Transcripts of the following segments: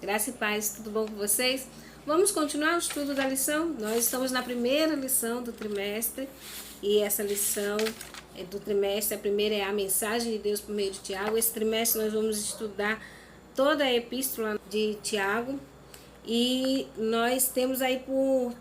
Graça e paz, tudo bom com vocês? Vamos continuar o estudo da lição? Nós estamos na primeira lição do trimestre e essa lição do trimestre, a primeira é a mensagem de Deus por meio de Tiago. Esse trimestre nós vamos estudar toda a epístola de Tiago e nós temos aí por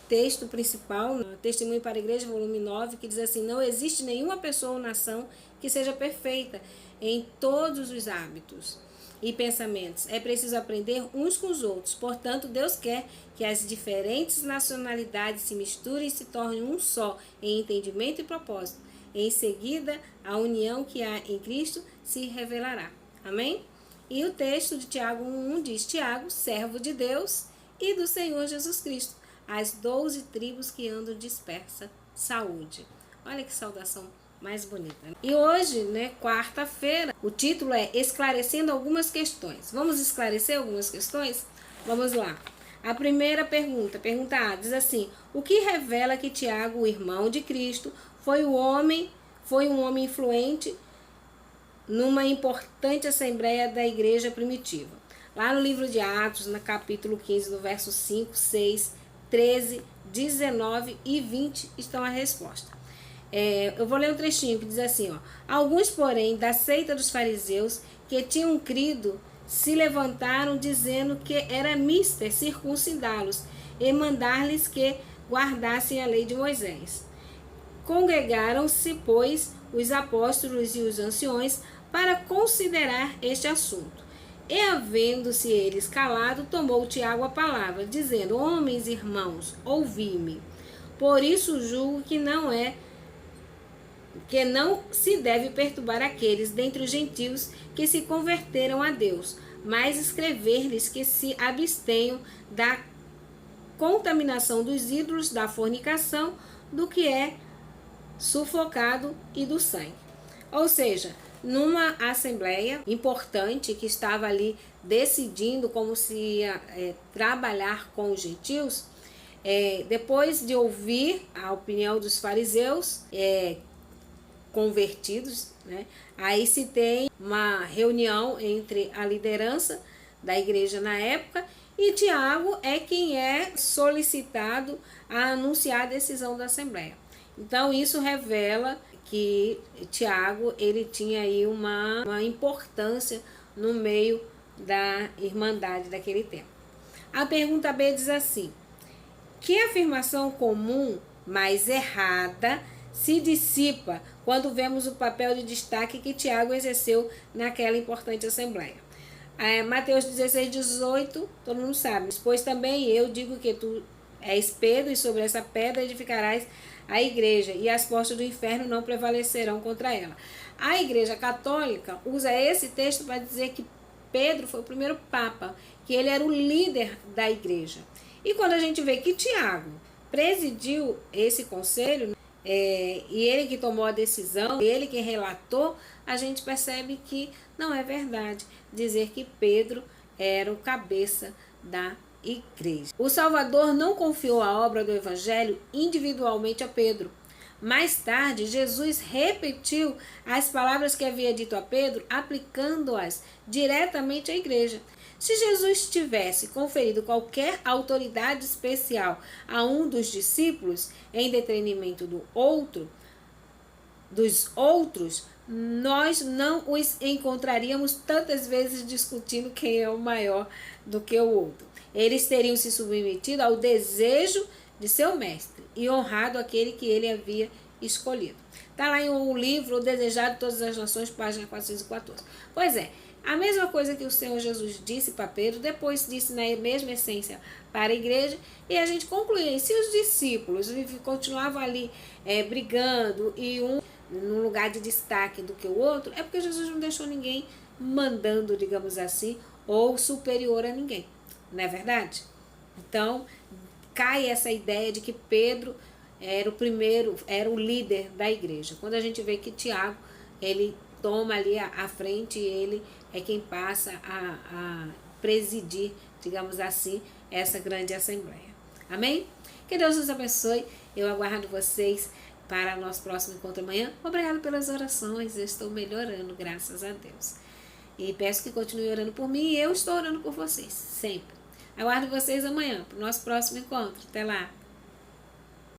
texto principal, Testemunho para a Igreja, volume 9, que diz assim: não existe nenhuma pessoa ou nação que seja perfeita em todos os hábitos e pensamentos. É preciso aprender uns com os outros. Portanto, Deus quer que as diferentes nacionalidades se misturem e se tornem um só em entendimento e propósito. Em seguida, a união que há em Cristo se revelará. Amém? E o texto de Tiago 1:1 diz: Tiago, servo de Deus e do Senhor Jesus Cristo, as 12 tribos que andam dispersa, saúde. Olha que saudação mais bonita. E hoje, quarta-feira, o título é Esclarecendo algumas questões. Vamos esclarecer algumas questões? Vamos lá. A primeira pergunta A, diz assim: o que revela que Tiago, o irmão de Cristo, foi um homem influente numa importante assembleia da igreja primitiva? Lá no livro de Atos, no capítulo 15, no verso 5, 6, 13, 19 e 20 estão a resposta. Eu vou ler um trechinho que diz assim, ó: alguns, porém, da seita dos fariseus que tinham crido se levantaram dizendo que era mister circuncidá-los e mandar-lhes que guardassem a lei de Moisés. Congregaram-se, pois, os apóstolos e os anciões para considerar este assunto. E, havendo-se eles calado, tomou Tiago a palavra, dizendo: homens, irmãos, ouvi-me. Por isso julgo que não se deve perturbar aqueles dentre os gentios que se converteram a Deus, mas escrever-lhes que se abstenham da contaminação dos ídolos, da fornicação, do que é sufocado e do sangue. Ou seja, numa assembleia importante que estava ali decidindo como se ia trabalhar com os gentios, depois de ouvir a opinião dos fariseus convertidos, aí se tem uma reunião entre a liderança da igreja na época e Tiago é quem é solicitado a anunciar a decisão da assembleia. Então isso revela que Tiago ele tinha aí uma importância no meio da irmandade daquele tempo. A pergunta B diz assim: que afirmação comum, mas errada, se dissipa quando vemos o papel de destaque que Tiago exerceu naquela importante assembleia? Mateus 16:18, todo mundo sabe: pois também eu digo que tu és Pedro, e sobre essa pedra edificarás a igreja, e as portas do inferno não prevalecerão contra ela. A Igreja Católica usa esse texto para dizer que Pedro foi o primeiro papa, que ele era o líder da igreja. E quando a gente vê que Tiago presidiu esse conselho, e ele que tomou a decisão, ele que relatou, a gente percebe que não é verdade dizer que Pedro era o cabeça da igreja. O Salvador não confiou a obra do Evangelho individualmente a Pedro. Mais tarde, Jesus repetiu as palavras que havia dito a Pedro, aplicando-as diretamente à igreja. Se Jesus tivesse conferido qualquer autoridade especial a um dos discípulos em detrimento dos outros, nós não os encontraríamos tantas vezes discutindo quem é o maior do que o outro. Eles teriam se submetido ao desejo de seu mestre e honrado aquele que ele havia escolhido. Está lá em um livro, O Desejado de Todas as Nações, página 414. Pois é, a mesma coisa que o Senhor Jesus disse para Pedro, depois disse na mesma essência para a igreja, e a gente conclui: se os discípulos continuavam ali brigando e um num lugar de destaque do que o outro, é porque Jesus não deixou ninguém mandando, digamos assim, ou superior a ninguém. Não é verdade? Então, cai essa ideia de que Pedro era o primeiro, era o líder da igreja. Quando a gente vê que Tiago, ele toma ali a frente, ele é quem passa a presidir, digamos assim, essa grande assembleia. Amém? Que Deus nos abençoe. Eu aguardo vocês para o nosso próximo encontro amanhã. Obrigado pelas orações. Eu estou melhorando, graças a Deus. E peço que continue orando por mim e eu estou orando por vocês, sempre. Aguardo vocês amanhã, para o nosso próximo encontro. Até lá!